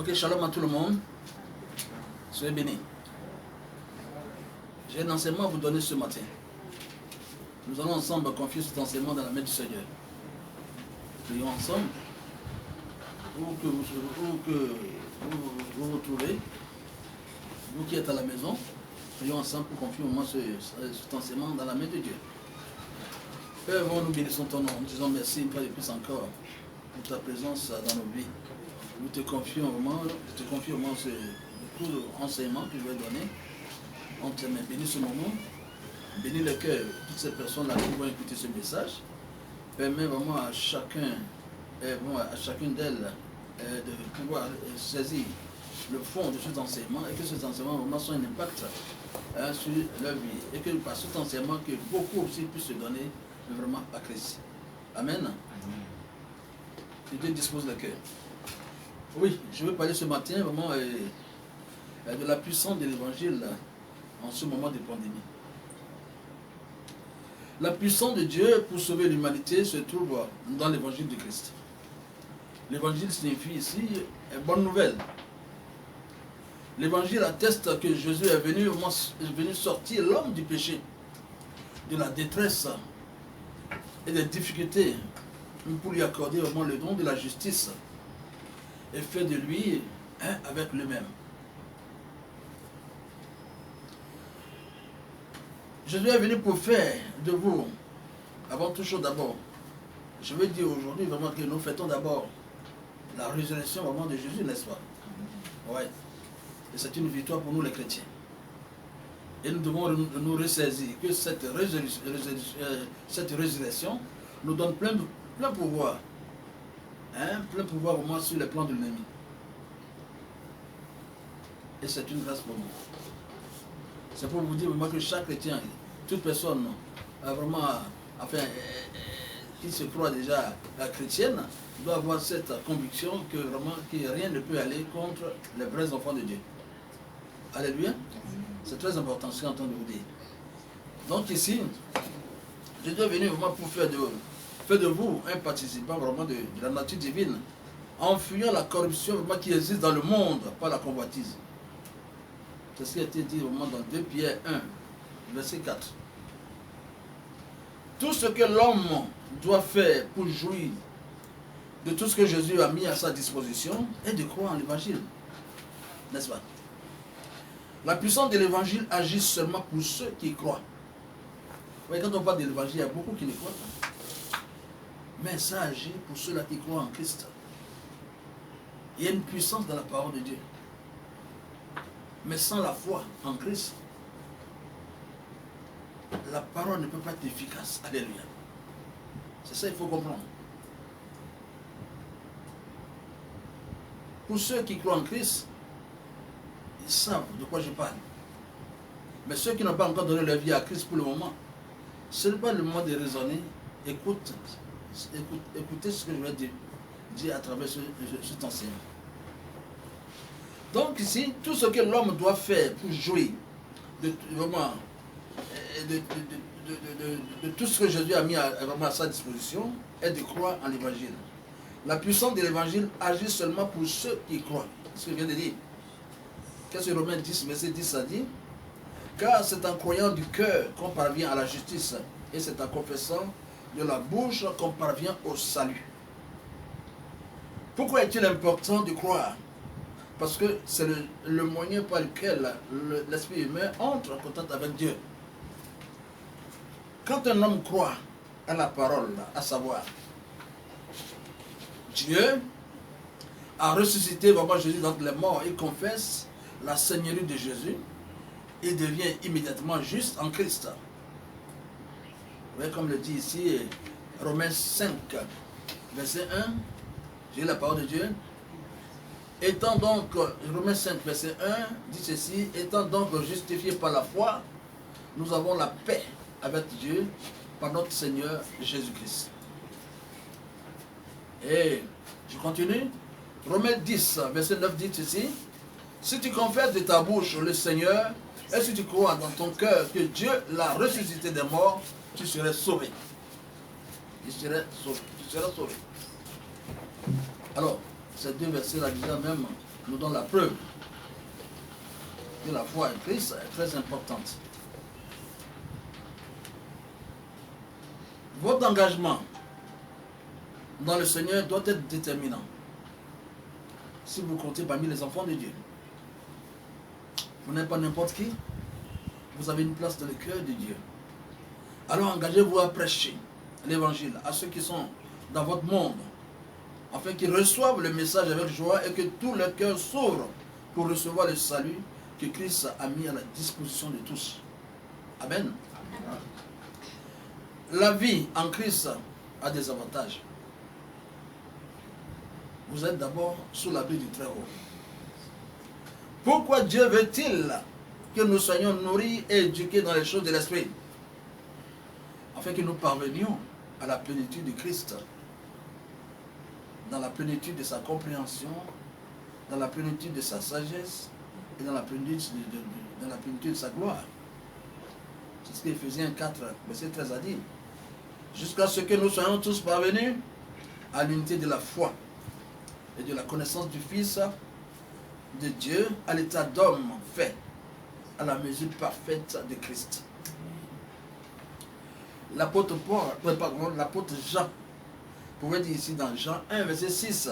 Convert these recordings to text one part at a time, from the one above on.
Ok, shalom à tout le monde. Soyez bénis. J'ai un enseignement à vous donner ce matin. Nous allons ensemble confier cet enseignement dans la main du Seigneur. Prions ensemble. Où que vous vous trouvez, vous qui êtes à la maison, prions ensemble pour confier au moins cet enseignement dans la main de Dieu. Père, nous bénissons ton nom. Nous disons merci une fois de plus encore pour ta présence dans nos vies. Nous te confions au moins tout l'enseignement que je vais donner. On te met, bénis ce moment, bénis le cœur de toutes ces personnes-là qui vont écouter ce message. Permets vraiment à chacune d'elles de pouvoir saisir le fond de cet enseignement et que cet enseignement vraiment soit un impact sur leur vie. Et que par cet enseignement, que beaucoup aussi puissent se donner vraiment à Christ. Amen. Que Dieu dispose le cœur. Oui, je veux parler ce matin vraiment de la puissance de l'évangile en ce moment de pandémie. La puissance de Dieu pour sauver l'humanité se trouve dans l'évangile de Christ. L'évangile signifie ici bonne nouvelle. L'évangile atteste que Jésus est venu sortir l'homme du péché, de la détresse et des difficultés pour lui accorder vraiment le don de la justice et fait de lui un avec lui-même. Jésus est venu pour faire de vous, avant toute chose d'abord, je veux dire aujourd'hui vraiment que nous fêtons d'abord la résurrection vraiment de Jésus, n'est-ce pas? Oui. Et c'est une victoire pour nous les chrétiens. Et nous devons nous ressaisir que cette résurrection nous donne plein pouvoir. Plein pouvoir au moins sur les plans de l'ennemi. Et c'est une grâce pour nous. C'est pour vous dire vraiment que chaque chrétien, toute personne qui se croit déjà chrétienne, doit avoir cette conviction que vraiment rien ne peut aller contre les vrais enfants de Dieu. Alléluia. C'est très important ce que je suis en train de vous dire. Donc ici, Jésus est venu vraiment pour faire de vous un participant vraiment de la nature divine, en fuyant la corruption vraiment qui existe dans le monde par la convoitise. C'est ce qui a été dit vraiment dans 2 Pierre 1, verset 4. Tout ce que l'homme doit faire pour jouir de tout ce que Jésus a mis à sa disposition est de croire en l'évangile. N'est-ce pas? La puissance de l'évangile agit seulement pour ceux qui croient. Oui, quand on parle de l'évangile, il y a beaucoup qui ne croient pas. Mais ça agit pour ceux-là qui croient en Christ. Il y a une puissance dans la parole de Dieu. Mais sans la foi en Christ, la parole ne peut pas être efficace. Alléluia. C'est ça qu'il faut comprendre. Pour ceux qui croient en Christ, ils savent de quoi je parle. Mais ceux qui n'ont pas encore donné leur vie à Christ pour le moment, ce n'est pas le moment de raisonner. Écoutez ce que je vais dire à travers cet enseignement. Donc ici, tout ce que l'homme doit faire pour jouir de tout ce que Jésus a mis vraiment à sa disposition est de croire en l'évangile. La puissance de l'évangile agit seulement pour ceux qui croient. C'est ce que je viens de dire. Qu'est-ce que Romains 10, verset 10 ça dit? Car c'est en croyant du cœur qu'on parvient à la justice, et c'est en confessant de la bouche qu'on parvient au salut. Pourquoi est-il important de croire? Parce que c'est le moyen par lequel l'esprit humain entre en contact avec Dieu. Quand un homme croit à la parole, à savoir, Dieu a ressuscité vraiment Jésus d'entre les morts, il confesse la seigneurie de Jésus, il devient immédiatement juste en Christ. Vous voyez comme le dit ici Romains 5, verset 1, j'ai la parole de Dieu. Étant donc, Romains 5, verset 1, dit ceci, étant donc justifiés par la foi, nous avons la paix avec Dieu par notre Seigneur Jésus-Christ. Et je continue. Romains 10, verset 9 dit ceci, si tu confesses de ta bouche le Seigneur, et si tu crois dans ton cœur que Dieu l'a ressuscité des morts, tu serais sauvé. Tu seras sauvé. Alors, ces deux versets-là déjà même nous donne la preuve que la foi en Christ est très importante. Votre engagement dans le Seigneur doit être déterminant. Si vous comptez parmi les enfants de Dieu, vous n'êtes pas n'importe qui, vous avez une place dans le cœur de Dieu. Alors engagez-vous à prêcher l'évangile à ceux qui sont dans votre monde, afin qu'ils reçoivent le message avec joie et que tout leur cœur s'ouvre pour recevoir le salut que Christ a mis à la disposition de tous. Amen. La vie en Christ a des avantages. Vous êtes d'abord sous l'abri du Très-Haut. Pourquoi Dieu veut-il que nous soyons nourris et éduqués dans les choses de l'Esprit? Afin que nous parvenions à la plénitude de Christ, dans la plénitude de sa compréhension, dans la plénitude de sa sagesse et dans la plénitude de sa gloire. C'est ce qu'Éphésiens 4, verset 13 a dit. Jusqu'à ce que nous soyons tous parvenus à l'unité de la foi et de la connaissance du Fils de Dieu, à l'état d'homme fait, à la mesure parfaite de Christ. L'apôtre Jean pouvait dire ici dans Jean 1, verset 6,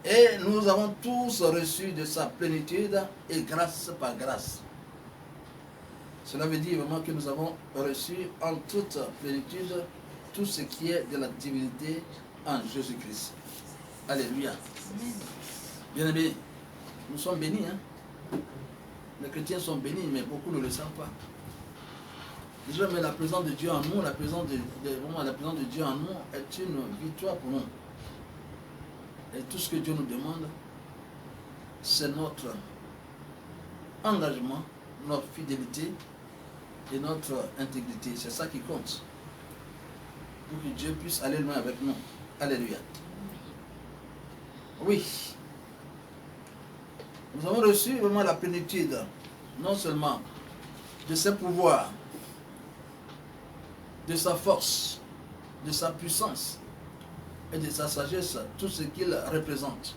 et nous avons tous reçu de sa plénitude et grâce par grâce. Cela veut dire vraiment que nous avons reçu en toute plénitude tout ce qui est de la divinité en Jésus-Christ. Alléluia. Bien-aimés, nous sommes bénis. Hein? Les chrétiens sont bénis, mais beaucoup ne le savent pas. Déjà, mais la présence de Dieu en nous, la présence de Dieu en nous est une victoire pour nous. Et tout ce que Dieu nous demande, c'est notre engagement, notre fidélité et notre intégrité. C'est ça qui compte. Pour que Dieu puisse aller loin avec nous. Alléluia. Oui. Nous avons reçu vraiment la plénitude, non seulement de ses pouvoirs, de sa force, de sa puissance et de sa sagesse, tout ce qu'il représente.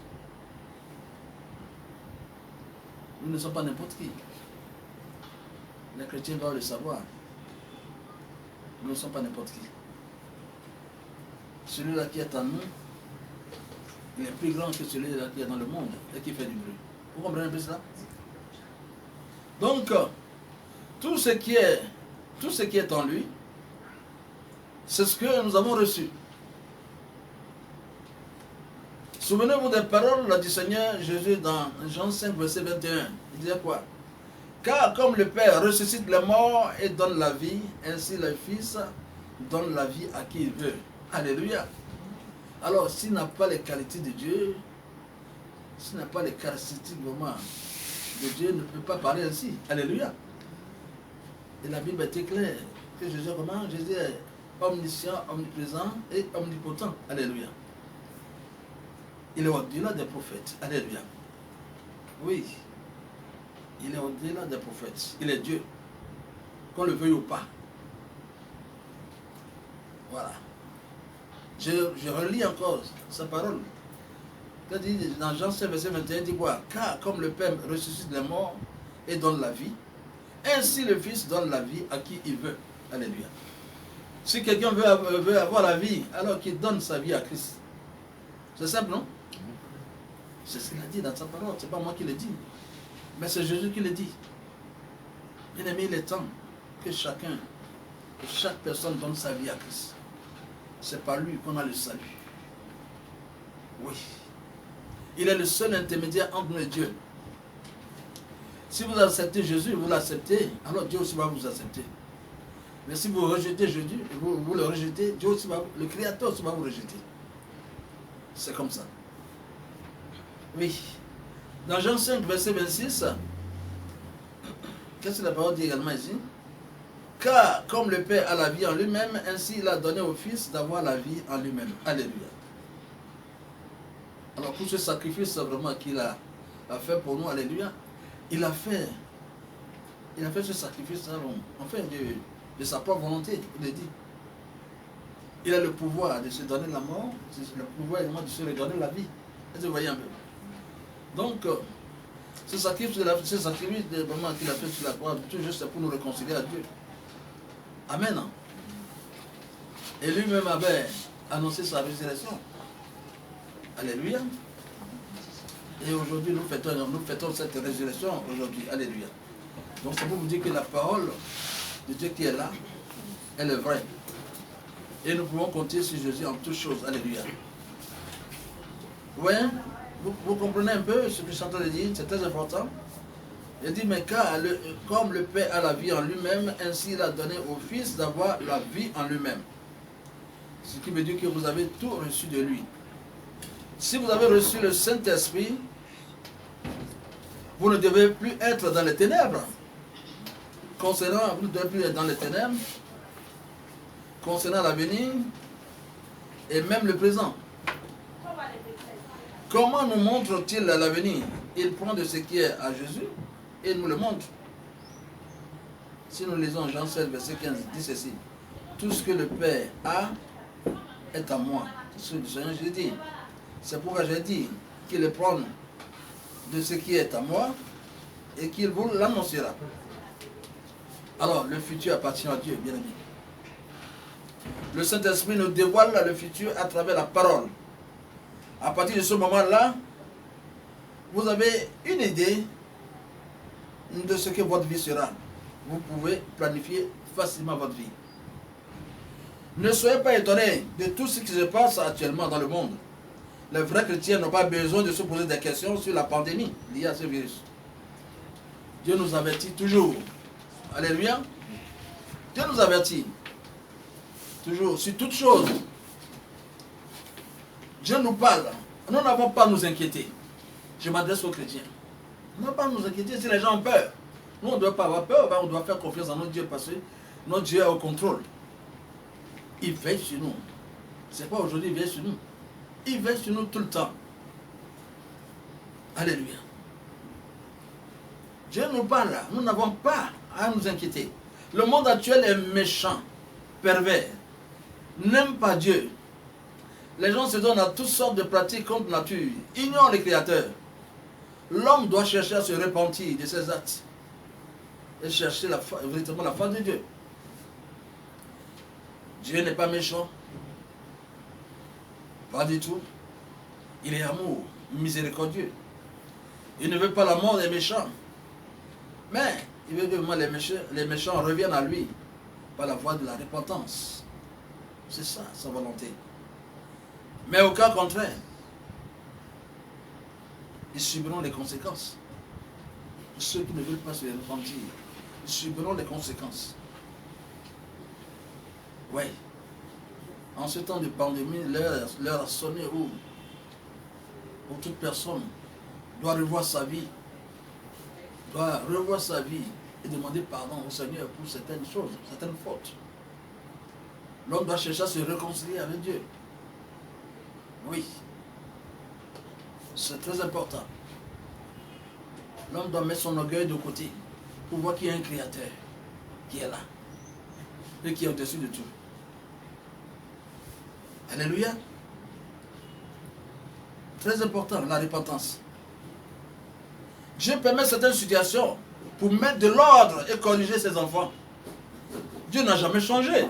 Nous ne sommes pas n'importe qui. Les chrétiens doivent le savoir. Nous ne sommes pas n'importe qui. Celui-là qui est en nous, il est plus grand que celui-là qui est dans le monde et qui fait du bruit. Vous comprenez un peu cela? Donc, tout ce qui est en lui, c'est ce que nous avons reçu. Souvenez-vous des paroles du Seigneur Jésus dans Jean 5, verset 21. Il disait quoi? Car comme le Père ressuscite les morts et donne la vie, ainsi le Fils donne la vie à qui il veut. Alléluia. Alors, s'il n'a pas les qualités de Dieu, s'il n'a pas les caractéristiques vraiment de Dieu, ne peut pas parler ainsi. Alléluia. Et la Bible est claire. Que Jésus est omniscient, omniprésent et omnipotent. Alléluia. Il est au-delà des prophètes. Alléluia. Oui. Il est au-delà des prophètes. Il est Dieu. Qu'on le veuille ou pas. Voilà. Je relis encore sa parole. Dans Jean 5, verset 21, il dit quoi? Car comme le Père ressuscite les morts et donne la vie, ainsi le Fils donne la vie à qui il veut. Alléluia. Si quelqu'un veut avoir la vie, alors qu'il donne sa vie à Christ. C'est simple, non? C'est ce qu'il a dit dans sa parole. Ce n'est pas moi qui le dis. Mais c'est Jésus qui le dit. Bien aimé, il est temps que chaque personne donne sa vie à Christ. C'est par lui qu'on a le salut. Oui. Il est le seul intermédiaire entre nous et Dieu. Si vous acceptez Jésus, vous l'acceptez, alors Dieu aussi va vous accepter. Mais si vous rejetez Jésus, vous le rejetez, Dieu aussi le Créateur aussi va vous rejeter. C'est comme ça. Oui. Dans Jean 5, verset 26, qu'est-ce que la parole dit également ici? Car comme le Père a la vie en lui-même, ainsi il a donné au Fils d'avoir la vie en lui-même. Alléluia. Alors pour ce sacrifice vraiment qu'il a fait pour nous, alléluia, il a fait ce sacrifice enfin de sa propre volonté, il a dit. Il a le pouvoir de se donner la mort, le pouvoir également de se redonner la vie. Est-ce que vous voyez un peu? Donc, ce sacrifice vraiment qu'il a fait sur la croix, tout juste pour nous réconcilier à Dieu. Amen. Et lui-même avait annoncé sa résurrection. Alléluia. Et aujourd'hui, nous fêtons cette résurrection aujourd'hui. Alléluia. Donc, c'est pour vous dire que la parole de Dieu qui est là, elle est vraie. Et nous pouvons compter sur Jésus en toutes choses. Alléluia. Oui, vous comprenez un peu ce que je suis en train de dire, c'est très important. Il dit, mais comme le Père a la vie en lui-même, ainsi il a donné au Fils d'avoir la vie en lui-même. Ce qui veut dire que vous avez tout reçu de lui. Si vous avez reçu le Saint-Esprit, vous ne devez plus être dans les ténèbres. Concernant, vous ne devez plus être dans les ténèbres, concernant l'avenir et même le présent. Comment nous montre-t-il l'avenir? Il prend de ce qui est à Jésus et il nous le montre. Si nous lisons Jean 7, verset 15, il dit ceci. Tout ce que le Père a est à moi. C'est ce que le Seigneur Jésus dit. C'est pourquoi j'ai dit qu'il prend de ce qui est à moi et qu'il vous l'annoncera. Alors, le futur appartient à Dieu, bien aimé. Le Saint-Esprit nous dévoile le futur à travers la parole. À partir de ce moment-là, vous avez une idée de ce que votre vie sera. Vous pouvez planifier facilement votre vie. Ne soyez pas étonnés de tout ce qui se passe actuellement dans le monde. Les vrais chrétiens n'ont pas besoin de se poser des questions sur la pandémie liée à ce virus. Dieu nous avertit toujours. Alléluia. Dieu nous avertit toujours sur toutes choses. Dieu nous parle. Nous n'avons pas à nous inquiéter. Je m'adresse aux chrétiens. Nous n'avons pas à nous inquiéter si les gens ont peur. Nous, on ne doit pas avoir peur, on doit faire confiance en notre Dieu parce que notre Dieu est au contrôle. Il veille sur nous. Ce n'est pas aujourd'hui, il veille sur nous. Il veille sur nous tout le temps. Alléluia. Dieu nous parle là. Nous n'avons pas à nous inquiéter. Le monde actuel est méchant, pervers, n'aime pas Dieu. Les gens se donnent à toutes sortes de pratiques contre nature, ignorent le Créateur. L'homme doit chercher à se repentir de ses actes et chercher véritablement la face de Dieu. Dieu n'est pas méchant. Pas du tout. Il est amour, miséricordieux. Il ne veut pas la mort des méchants. Mais il veut que les méchants reviennent à lui par la voie de la repentance. C'est ça, sa volonté. Mais au cas contraire, ils subiront les conséquences. Ceux qui ne veulent pas se repentir, ils subiront les conséquences. Oui. En ce temps de pandémie, l'heure a sonné où toute personne doit revoir sa vie, et demander pardon au Seigneur pour certaines choses, certaines fautes. L'homme doit chercher à se réconcilier avec Dieu. Oui. C'est très important. L'homme doit mettre son orgueil de côté pour voir qu'il y a un Créateur qui est là et qui est au-dessus de tout. Alléluia. Très important, la repentance. Dieu permet certaines situations pour mettre de l'ordre et corriger ses enfants. Dieu n'a jamais changé.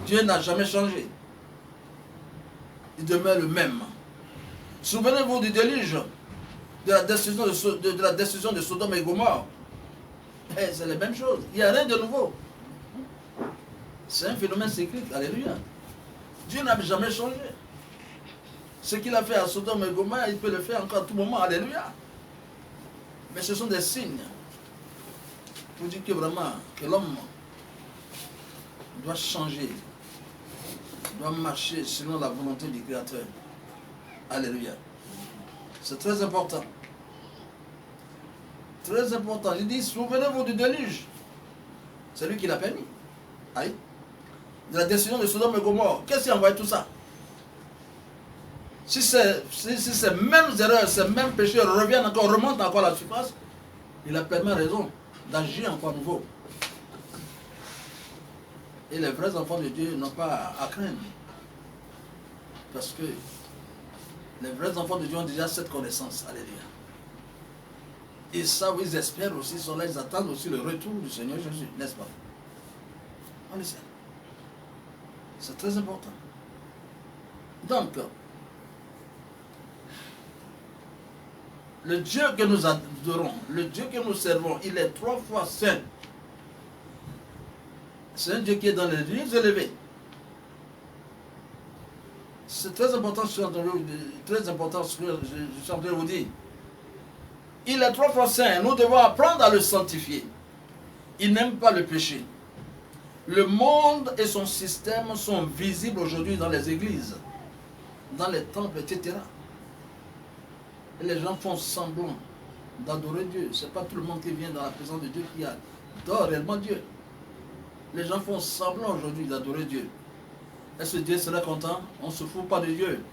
Dieu n'a jamais changé. Il demeure le même. Souvenez-vous du déluge, de la destruction de Sodome et Gomorrhe. C'est la même chose. Il n'y a rien de nouveau. C'est un phénomène cyclique. Alléluia. Dieu n'a jamais changé. Ce qu'il a fait à Sodome et Gomorrhe, il peut le faire encore à tout moment. Alléluia. Mais ce sont des signes pour dire que vraiment, que l'homme doit changer, doit marcher selon la volonté du Créateur. Alléluia. C'est très important. Très important. Il dit, souvenez-vous du déluge. C'est lui qui l'a permis. Aïe. De la décision de Sodome et Gomorrhe. Qu'est-ce qui a envoyé tout ça? Si ces mêmes erreurs, ces mêmes péchés reviennent encore, remontent encore à la surface, il a pleinement raison d'agir encore à nouveau. Et les vrais enfants de Dieu n'ont pas à craindre. Parce que Les vrais enfants de Dieu ont déjà cette connaissance. Alléluia. Ils savent, ils espèrent aussi, sont là, ils attendent aussi le retour du Seigneur Jésus, n'est-ce pas? On le sait. C'est très important. Donc, le Dieu que nous adorons, le Dieu que nous servons, il est 3 fois saint. C'est un Dieu qui est dans les lieux élevés. C'est très important, ce que je suis en train de vous dire. Il est 3 fois saint. Nous devons apprendre à le sanctifier. Il n'aime pas le péché. Le monde et son système sont visibles aujourd'hui dans les églises, dans les temples, etc. Et les gens font semblant d'adorer Dieu. Ce n'est pas tout le monde qui vient dans la présence de Dieu qui adore réellement Dieu. Les gens font semblant aujourd'hui d'adorer Dieu. Est-ce que Dieu serait content? On ne se fout pas de Dieu.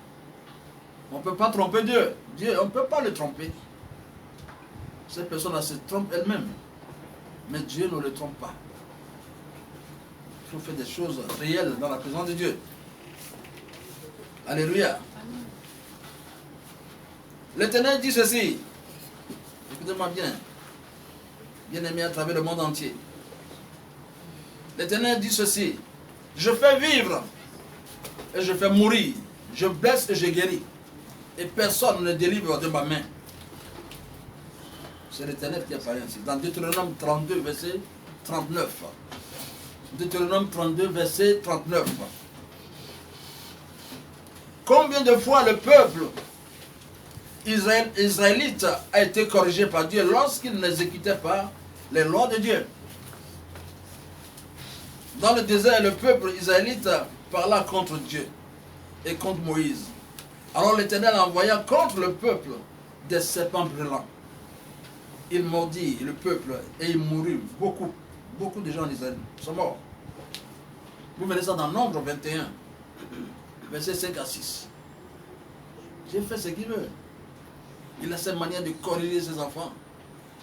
On ne peut pas tromper Dieu. Dieu, on ne peut pas le tromper. Cette personne-là se trompe elle-même. Mais Dieu ne le trompe pas. Il faut faire des choses réelles dans la présence de Dieu. Alléluia. L'Éternel dit ceci. Écoutez-moi bien. Bien-aimé à travers le monde entier. L'Éternel dit ceci. Je fais vivre et je fais mourir. Je blesse et je guéris. Et personne ne délivre de ma main. C'est l'Éternel qui a parlé ainsi. Dans Deutéronome 32, verset 39. Deutéronome 32, verset 39. Combien de fois le peuple israélite a été corrigé par Dieu lorsqu'il n'exécutait pas les lois de Dieu? Dans le désert, le peuple israélite parla contre Dieu et contre Moïse. Alors l'Éternel envoya contre le peuple des serpents brûlants. Il mordit le peuple et il mourut. Beaucoup de gens en Israël sont morts. Vous verrez ça dans Nombre 21, verset 5 à 6. Dieu fait ce qu'il veut. Il a ses manières de corriger ses enfants.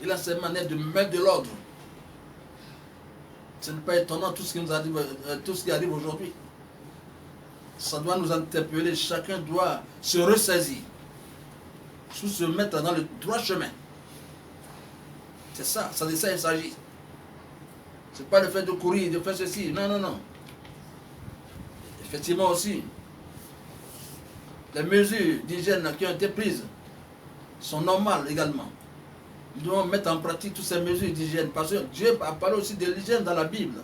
Il a ses manières de mettre de l'ordre. Ce n'est pas étonnant tout ce qui nous arrive, tout ce qui arrive aujourd'hui. Ça doit nous interpeller. Chacun doit se ressaisir. Se mettre dans le droit chemin. C'est ça, de ça il s'agit. Ce n'est pas le fait de courir, de faire ceci. Non, non, non. Effectivement aussi, les mesures d'hygiène qui ont été prises sont normales également. Nous devons mettre en pratique toutes ces mesures d'hygiène. Parce que Dieu a parlé aussi de l'hygiène dans la Bible.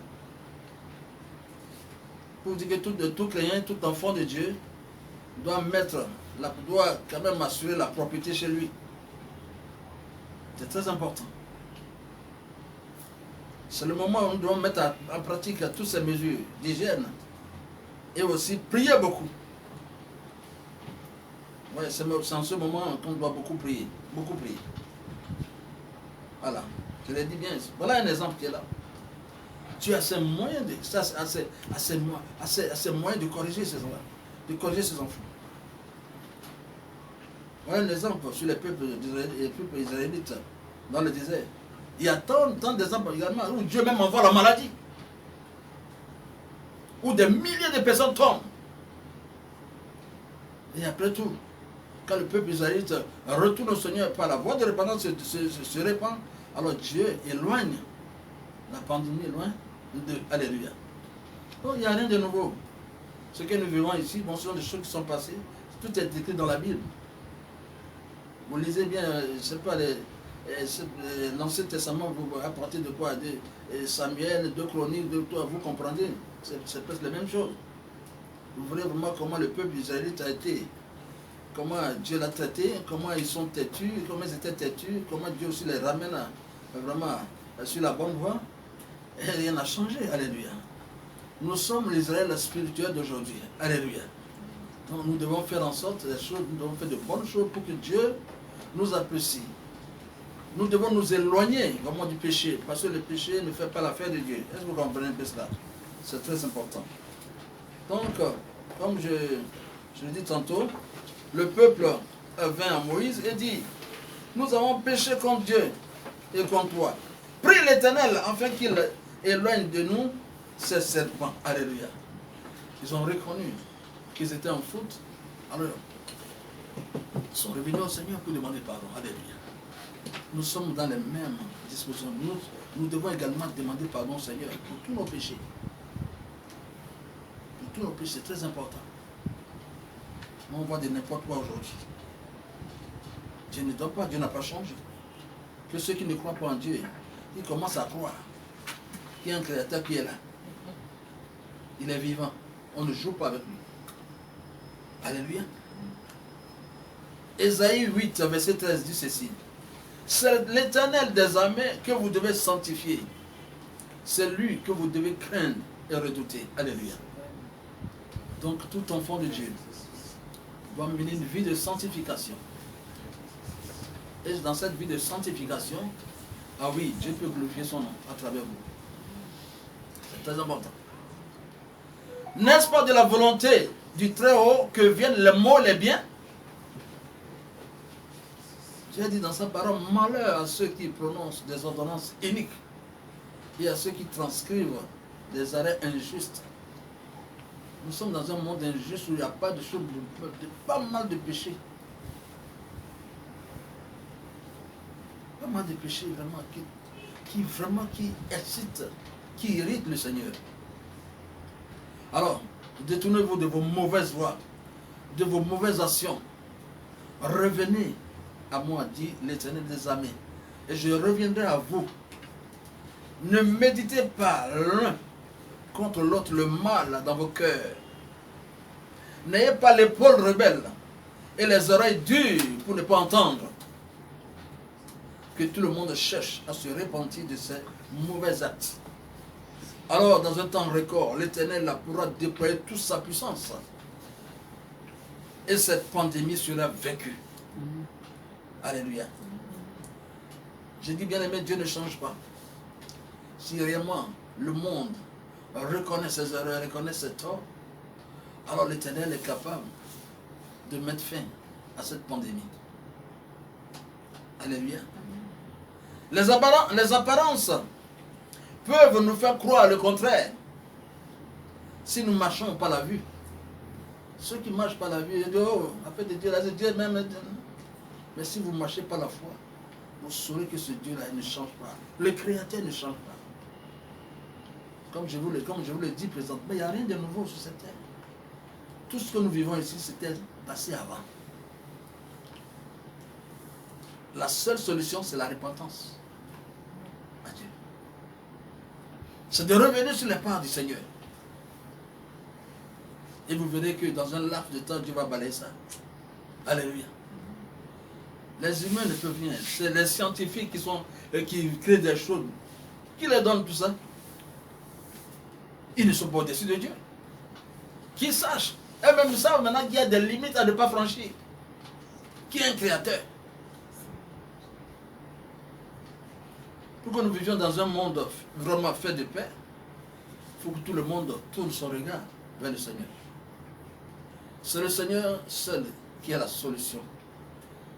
Pour dire que tout croyant, tout enfant de Dieu doit quand même assurer la propriété chez lui. C'est très important. C'est le moment où nous devons mettre en pratique toutes ces mesures d'hygiène. Et aussi prier beaucoup. Ouais, c'est en ce moment qu'on doit beaucoup prier. Beaucoup prier. Voilà. Je l'ai dit bien. Voilà un exemple qui est là. Tu as ces moyens de corriger ces enfants. Voilà un exemple sur les peuples israélites dans le désert. Il y a tant d'exemples également où Dieu même envoie la maladie. Où des milliers de personnes tombent. Et après tout, quand le peuple israélite retourne au Seigneur par la voie de repentance se répand, alors Dieu éloigne la pandémie loin de... Alléluia. Donc il n'y a rien de nouveau. Ce que nous vivons ici, bon, ce sont des choses qui sont passées. Tout est écrit dans la Bible. Vous lisez bien, je ne sais pas, l'Ancien Testament, vous apportez de quoi? De Samuel, de Chroniques, de tout, vous comprenez. C'est presque la même chose. Vous voyez vraiment comment le peuple israélite a été, comment Dieu l'a traité, comment ils sont têtus, comment ils étaient têtus, comment Dieu aussi les ramène vraiment sur la bonne voie. Et rien n'a changé. Alléluia. Nous sommes l'Israël spirituel d'aujourd'hui. Alléluia. Donc nous devons faire en sorte des choses, nous devons faire de bonnes choses pour que Dieu nous apprécie. Nous devons nous éloigner vraiment du péché, parce que le péché ne fait pas l'affaire de Dieu. Est-ce que vous comprenez un peu cela? C'est très important. Donc, comme je l'ai dit tantôt, le peuple vint à Moïse et dit, nous avons péché contre Dieu et contre toi. Prie l'Éternel afin qu'il éloigne de nous ces serpents. Alléluia. Ils ont reconnu qu'ils étaient en faute. Alors, sont revenus au Seigneur pour demander pardon. Alléluia. Nous sommes dans les mêmes dispositions. Nous devons également demander pardon au Seigneur pour tous nos péchés. Pour tous nos péchés, c'est très important. On voit de n'importe quoi aujourd'hui. Dieu ne dort pas, Dieu n'a pas changé. Que ceux qui ne croient pas en Dieu, ils commencent à croire qu'il y a un créateur qui est là. Il est vivant. On ne joue pas avec lui. Alléluia. Ésaïe 8, verset 13 dit ceci. C'est l'Éternel des armées que vous devez sanctifier. C'est lui que vous devez craindre et redouter. Alléluia. Donc tout enfant de Dieu doit mener une vie de sanctification. Et dans cette vie de sanctification, ah oui, Dieu peut glorifier son nom à travers vous. C'est très important. N'est-ce pas de la volonté du Très-Haut que viennent les maux, les biens? Dieu dit dans sa parole, malheur à ceux qui prononcent des ordonnances iniques et à ceux qui transcrivent des arrêts injustes. Nous sommes dans un monde injuste où il n'y a pas de choses, pas mal de péchés. Pas mal de péchés vraiment qui excitent, qui irritent le Seigneur. Alors, détournez-vous de vos mauvaises voies, de vos mauvaises actions. Revenez à moi, dit l'Éternel des armées, et je reviendrai à vous. Ne méditez pas l'un contre l'autre le mal dans vos cœurs. N'ayez pas l'épaule rebelle et les oreilles dures pour ne pas entendre. Que tout le monde cherche à se repentir de ses mauvais actes. Alors, dans un temps record, l'Éternel pourra déployer toute sa puissance. Et cette pandémie sera vaincue. Alléluia. Je dis bien aimé, Dieu ne change pas. Si réellement le monde reconnaît ses erreurs, reconnaît ses torts, alors l'Éternel est capable de mettre fin à cette pandémie. Alléluia. Les apparences peuvent nous faire croire le contraire si nous marchons par la vue. Ceux qui marchent par la vue, ils disent, oh, après de Dieu, là, c'est Dieu même. Mais si vous marchez par la foi, vous saurez que ce Dieu-là ne change pas. Le Créateur ne change pas. Comme je vous le dis présentement, il n'y a rien de nouveau sur cette terre. Tout ce que nous vivons ici, c'était passé avant. La seule solution, c'est la repentance. Adieu. C'est de revenir sur les pas du Seigneur. Et vous verrez que dans un laps de temps, Dieu va balayer ça. Alléluia. Les humains ne peuvent rien. C'est les scientifiques qui créent des choses. Qui leur donnent tout ça? Ils ne sont pas au-dessus de Dieu. Qu'ils sachent. Eux-mêmes savent maintenant qu'il y a des limites à ne pas franchir. Qui est un créateur? Pour que nous vivions dans un monde vraiment fait de paix, il faut que tout le monde tourne son regard vers le Seigneur. C'est le Seigneur seul qui a la solution.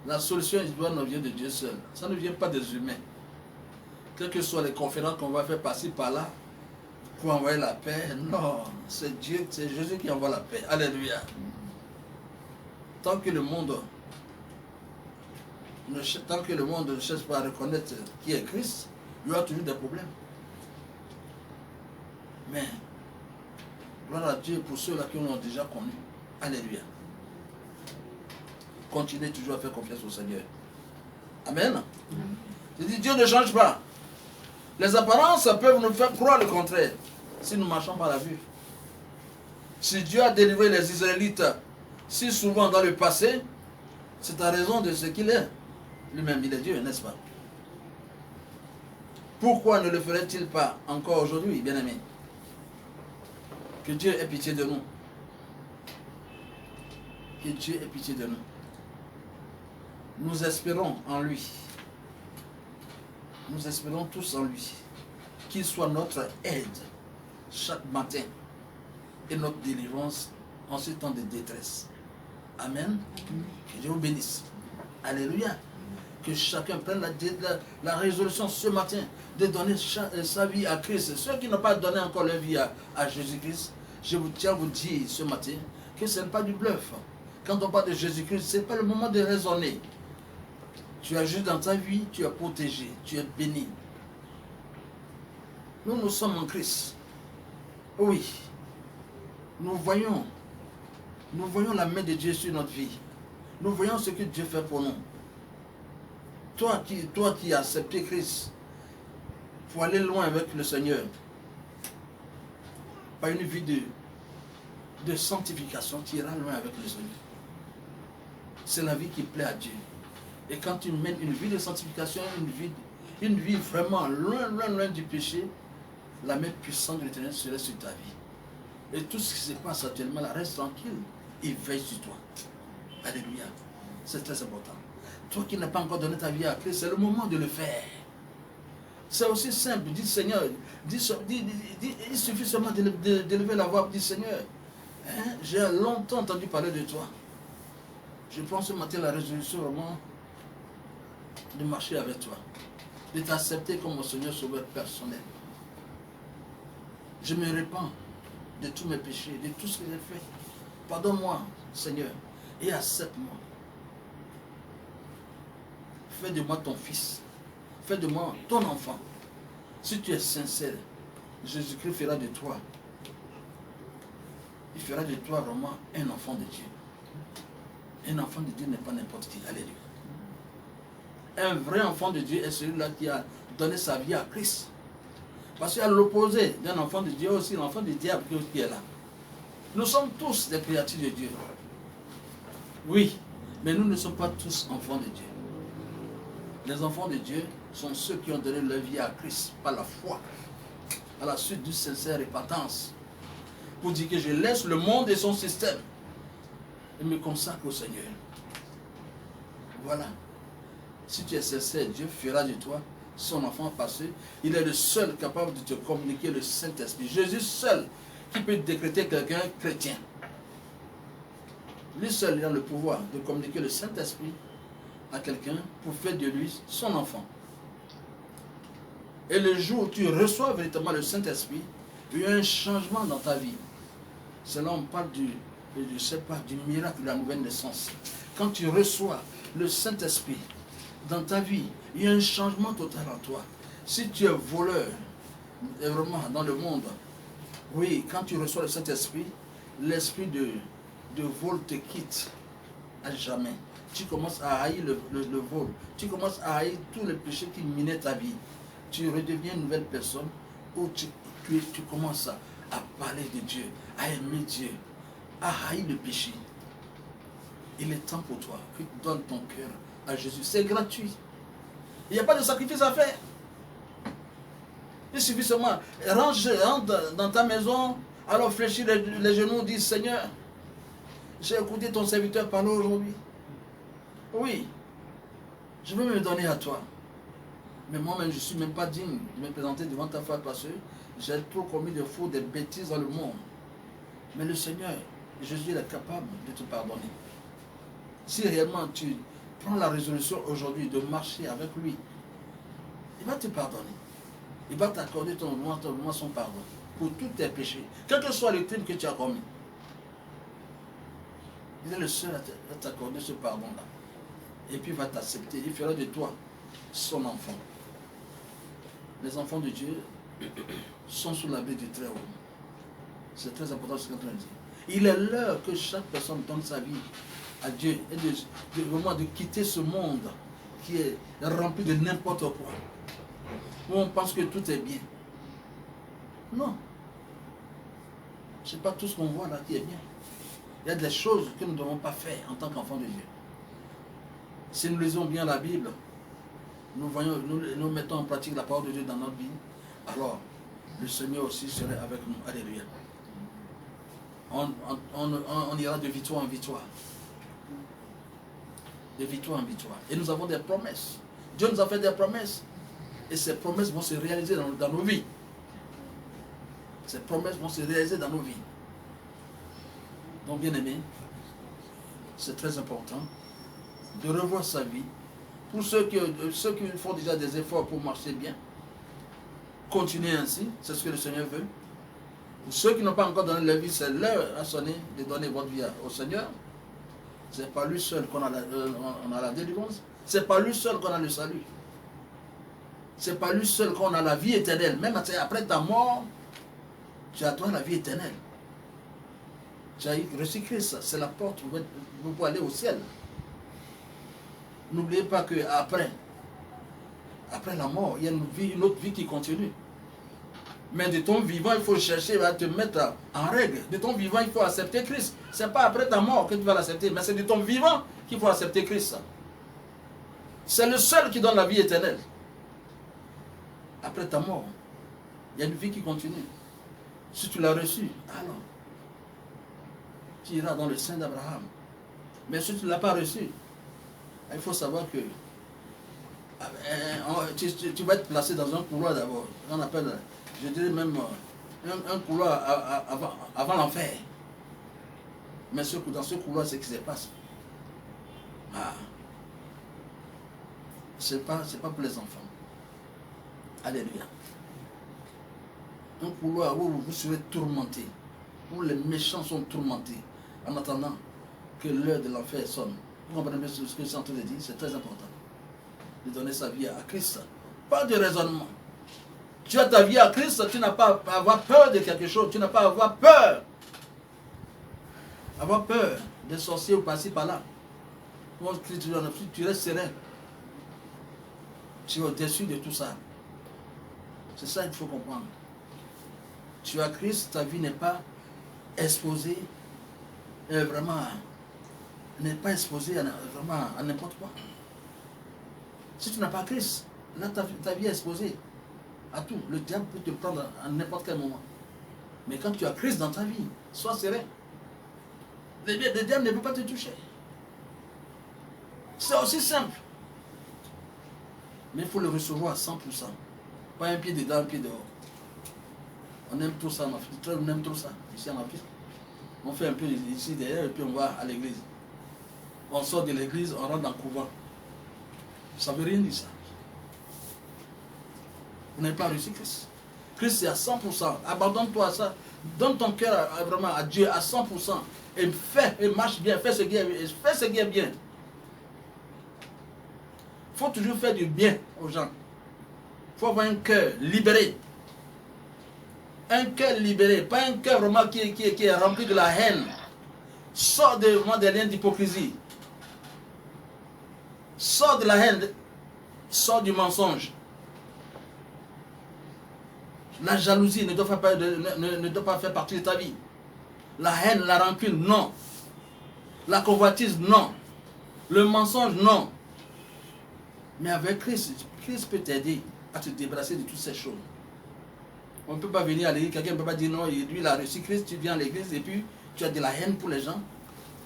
La solution, il doit nous vient de Dieu seul. Ça ne vient pas des humains. Quelles que soient les conférences qu'on va faire passer par là pour envoyer la paix, non, c'est Dieu, c'est Jésus qui envoie la paix. Alléluia. Tant que le monde ne cherche pas à reconnaître qui est Christ, il y aura toujours des problèmes. Mais, gloire à Dieu pour ceux-là qui l'ont déjà connu. Alléluia. Continuez toujours à faire confiance au Seigneur. Amen. Je dis, Dieu ne change pas. Les apparences peuvent nous faire croire le contraire si nous marchons par la vue. Si Dieu a délivré les Israélites si souvent dans le passé, c'est à raison de ce qu'il est. Lui-même, il est Dieu, n'est-ce pas? Pourquoi ne le ferait-il pas encore aujourd'hui, bien-aimés? Que Dieu ait pitié de nous. Que Dieu ait pitié de nous. Nous espérons en lui. Nous espérons tous en lui. Qu'il soit notre aide chaque matin et notre délivrance en ce temps de détresse. Amen. Que Dieu vous bénisse. Alléluia. Que chacun prenne la résolution ce matin de donner sa vie à Christ. Ceux qui n'ont pas donné encore leur vie à Jésus-Christ, je vous tiens à vous dire ce matin que ce n'est pas du bluff. Quand on parle de Jésus-Christ, ce n'est pas le moment de raisonner. Tu as juste dans ta vie, tu es protégé, tu es béni. Nous sommes en Christ. Oui. Nous voyons la main de Dieu sur notre vie. Nous voyons ce que Dieu fait pour nous. Toi qui as accepté Christ, pour aller loin avec le Seigneur, par une vie de sanctification, tu iras loin avec le Seigneur. C'est la vie qui plaît à Dieu. Et quand tu mènes une vie de sanctification, une vie vraiment loin du péché, la main puissante de l'Éternel serait sur ta vie. Et tout ce qui se passe actuellement là, reste tranquille. Il veille sur toi. Alléluia. C'est très important. Toi qui n'as pas encore donné ta vie à Christ, c'est le moment de le faire. C'est aussi simple. Dis Seigneur, il suffit seulement d'élever la voix. Dis Seigneur, hein, j'ai longtemps entendu parler de toi. Je prends ce matin la résolution vraiment de marcher avec toi, de t'accepter comme mon Seigneur sauveur personnel. Je me répands de tous mes péchés, de tout ce que j'ai fait. Pardonne-moi, Seigneur, et accepte-moi. Fais de moi ton fils. Fais de moi ton enfant. Si tu es sincère, Jésus-Christ fera de toi. Il fera de toi vraiment un enfant de Dieu. Un enfant de Dieu n'est pas n'importe qui. Alléluia. Un vrai enfant de Dieu est celui-là qui a donné sa vie à Christ. Parce qu'à l'opposé d'un enfant de Dieu, aussi l'enfant du diable qui est là. Nous sommes tous des créatures de Dieu. Oui, mais nous ne sommes pas tous enfants de Dieu. Les enfants de Dieu sont ceux qui ont donné leur vie à Christ par la foi, à la suite d'une sincère repentance, pour dire que je laisse le monde et son système et me consacre au Seigneur. Voilà. Si tu es sincère, Dieu fera de toi son enfant passé. Il est le seul capable de te communiquer le Saint-Esprit. Jésus seul qui peut décréter quelqu'un chrétien. Lui seul il a le pouvoir de communiquer le Saint-Esprit à quelqu'un pour faire de lui son enfant. Et le jour où tu reçois véritablement le Saint-Esprit, il y a un changement dans ta vie. C'est là on parle du miracle de la nouvelle naissance. Quand tu reçois le Saint-Esprit dans ta vie, il y a un changement total en toi. Si tu es voleur, vraiment dans le monde, oui, quand tu reçois le Saint-Esprit, l'esprit de vol te quitte à jamais. Tu commences à haïr le vol. Tu commences à haïr tous les péchés qui minaient ta vie. Tu redeviens une nouvelle personne où tu commences à parler de Dieu, à aimer Dieu, à haïr le péché. Il est temps pour toi que tu donnes ton cœur à Jésus. C'est gratuit. Il n'y a pas de sacrifice à faire. Il suffit seulement, rentre dans ta maison, alors fléchis les genoux, dis Seigneur, j'ai écouté ton serviteur parler aujourd'hui. Oui, je veux me donner à toi. Mais moi-même, je ne suis même pas digne de me présenter devant ta foi parce que j'ai trop commis de faux, des bêtises dans le monde. Mais le Seigneur, Jésus est capable de te pardonner. Si réellement tu prends la résolution aujourd'hui de marcher avec lui, il va te pardonner. Il va t'accorder ton son pardon pour tous tes péchés, quel que soit le crime que tu as commis. Il est le seul à t'accorder ce pardon-là. Et puis il va t'accepter. Il fera de toi son enfant. Les enfants de Dieu sont sous l'abri du Très-Haut. C'est très important ce qu'on dit. Il est l'heure que chaque personne donne sa vie à Dieu et vraiment de quitter ce monde qui est rempli de n'importe quoi. Où on pense que tout est bien. Non. Ce n'est pas tout ce qu'on voit là qui est bien. Il y a des choses que nous ne devons pas faire en tant qu'enfants de Dieu. Si nous lisons bien la Bible, nous mettons en pratique la parole de Dieu dans notre vie, alors le Seigneur aussi serait avec nous. Alléluia. On ira de victoire en victoire. De victoire en victoire. Et nous avons des promesses. Dieu nous a fait des promesses. Et ces promesses vont se réaliser dans nos vies. Ces promesses vont se réaliser dans nos vies. Donc, bien aimé, c'est très important de revoir sa vie. Pour ceux qui font déjà des efforts pour marcher bien, continuez ainsi, c'est ce que le Seigneur veut. Pour ceux qui n'ont pas encore donné leur vie, c'est l'heure à sonner de donner votre vie au Seigneur. C'est pas lui seul qu'on a, on a la délivrance. C'est pas lui seul qu'on a le salut. C'est pas lui seul qu'on a la vie éternelle. Même après ta mort, tu as toi la vie éternelle. Tu as reçu Christ, c'est la porte où vous pouvez aller au ciel. N'oubliez pas qu'après la mort, il y a une autre vie qui continue. Mais de ton vivant, il faut chercher à te mettre en règle. De ton vivant, il faut accepter Christ. Ce n'est pas après ta mort que tu vas l'accepter, mais c'est de ton vivant qu'il faut accepter Christ. C'est le seul qui donne la vie éternelle. Après ta mort, il y a une vie qui continue. Si tu l'as reçu, alors tu iras dans le sein d'Abraham. Mais si tu ne l'as pas reçu, il faut savoir que tu vas être placé dans un couloir d'abord. On appelle, je dirais même, un couloir avant l'enfer. Mais dans ce couloir, c'est ce qui se passe. Ah. Ce n'est pas pour les enfants. Alléluia. Un couloir où vous serez tourmentés, où les méchants sont tourmentés, en attendant que l'heure de l'enfer sonne. Vous comprenez bien ce que je suis en train de dire? C'est très important. De donner sa vie à Christ. Pas de raisonnement. Tu as ta vie à Christ, tu n'as pas à avoir peur de quelque chose. Tu n'as pas à avoir peur. Avoir peur des sorciers ou par-ci par-là. Tu restes serein. Tu es au-dessus de tout ça. C'est ça qu'il faut comprendre. Tu as Christ, ta vie n'est pas exposée vraiment, n'est pas exposée vraiment à n'importe quoi. Si tu n'as pas Christ, là ta vie est exposée à tout. Le diable peut te prendre à n'importe quel moment. Mais quand tu as Christ dans ta vie, sois serein. Le diable ne peut pas te toucher. C'est aussi simple. Mais il faut le recevoir à 100%. Pas un pied dedans, un pied dehors. On aime tout ça, ma fille. On aime tout ça, ici en Afrique. On fait un peu ici derrière et puis on va à l'église. On sort de l'église, on rentre dans le couvent. Ça ne veut rien dire ça. Vous n'avez pas reçu Christ. Christ c'est à 100%. Abandonne-toi à ça. Donne ton cœur vraiment à Dieu à 100%. Et fais, et marche bien, fais ce qui est bien. Il faut toujours faire du bien aux gens. Il faut avoir un cœur libéré. Un cœur libéré, pas un cœur vraiment qui est rempli de la haine. Sors des liens d'hypocrisie. Sors de la haine. Sors du mensonge. La jalousie ne doit pas faire partie de ta vie. La haine, la rancune, non. La convoitise, non. Le mensonge, non. Mais avec Christ, Christ peut t'aider à te débarrasser de toutes ces choses. On ne peut pas venir à l'église, quelqu'un ne peut pas dire non, lui il a reçu Christ, tu viens à l'église et puis tu as de la haine pour les gens,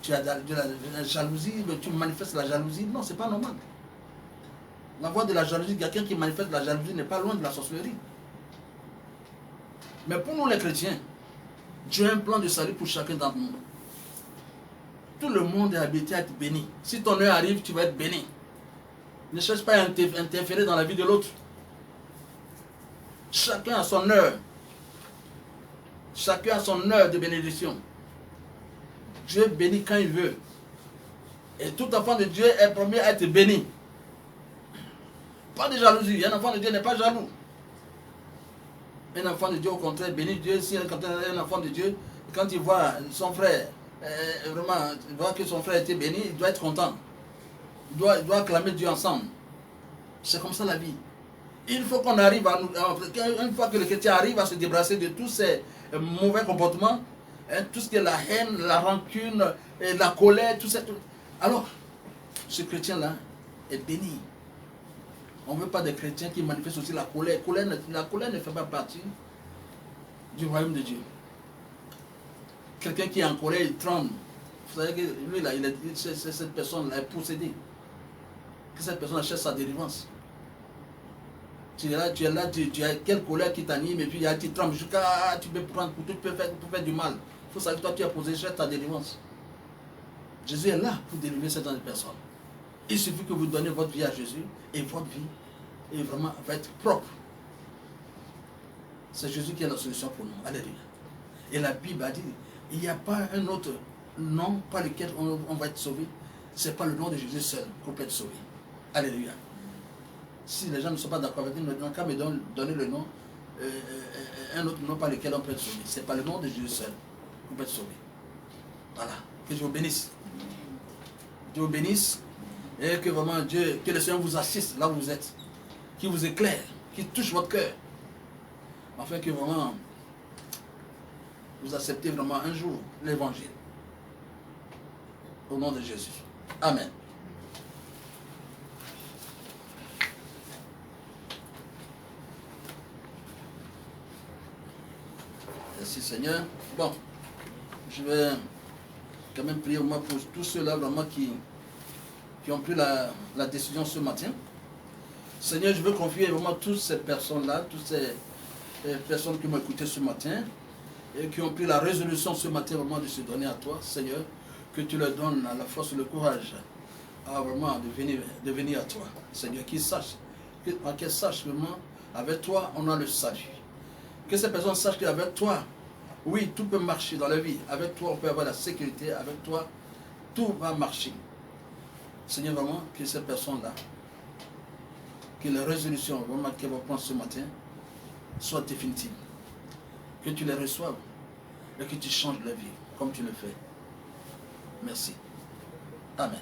tu as de la jalousie, tu manifestes la jalousie. Non, ce n'est pas normal. La voie de la jalousie, quelqu'un qui manifeste la jalousie n'est pas loin de la sorcellerie. Mais pour nous les chrétiens, Dieu a un plan de salut pour chacun d'entre nous. Tout le monde est habité à être béni. Si ton heure arrive, tu vas être béni. Ne cherche pas à interférer dans la vie de l'autre. Chacun a son heure. Chacun a son heure de bénédiction. Dieu bénit quand il veut. Et tout enfant de Dieu est promis à être béni. Pas de jalousie. Un enfant de Dieu n'est pas jaloux. Un enfant de Dieu, au contraire, bénit Dieu. Si un enfant de Dieu, quand il voit son frère, vraiment, il voit que son frère a été béni, il doit être content. Il doit acclamer Dieu ensemble. C'est comme ça la vie. Il faut qu'on arrive à nous... Une fois que le chrétien arrive à se débarrasser de tous ces mauvais comportements, tout ce qui est la haine, la rancune, la colère, tout ça. Alors, ce chrétien-là est béni. On ne veut pas des chrétiens qui manifestent aussi la colère. La colère ne fait pas partie du royaume de Dieu. Quelqu'un qui est en colère, il tremble. Vous savez que lui, là, cette personne-là est possédée. Que cette personne cherche sa délivrance. Tu es là, tu as quelle colère qui t'anime et puis tu trembles jusqu'à tu peux prendre pour faire du mal. Il faut savoir que toi tu as posé cherche ta délivrance. Jésus est là pour délivrer cette personne. Il suffit que vous donnez votre vie à Jésus et votre vie vraiment va être propre. C'est Jésus qui est la solution pour nous. Alléluia. Et la Bible a dit, il n'y a pas un autre nom par lequel on va être sauvé. Ce n'est pas le nom de Jésus seul qu'on peut être sauvé. Alléluia. Si les gens ne sont pas d'accord avec nous, ils n'ont qu'à me donner le nom, un autre nom par lequel on peut être sauvé. Ce n'est pas le nom de Jésus seul qu'on peut être sauvé. Voilà. Que Dieu vous bénisse. Dieu vous bénisse. Et que vraiment Dieu, que le Seigneur vous assiste là où vous êtes. Qui vous éclaire, qui touche votre cœur. Afin que vraiment vous acceptez vraiment un jour l'évangile. Au nom de Jésus. Amen. Merci Seigneur. Bon, je vais quand même prier au moins pour tous ceux-là vraiment qui ont pris la décision ce matin. Seigneur, je veux confier vraiment toutes ces personnes-là, toutes ces personnes qui m'ont écouté ce matin et qui ont pris la résolution ce matin vraiment de se donner à toi, Seigneur, que tu leur donnes la force et le courage à vraiment de venir à toi. Seigneur, qu'ils sachent vraiment, avec toi, on a le salut. Que ces personnes sachent qu'avec toi, oui, tout peut marcher dans la vie. Avec toi, on peut avoir la sécurité. Avec toi, tout va marcher. Seigneur, vraiment, que ces personnes-là, que les résolutions vraiment qu'elles vont prendre ce matin soient définitives. Que tu les reçoives et que tu changes la vie comme tu le fais. Merci. Amen.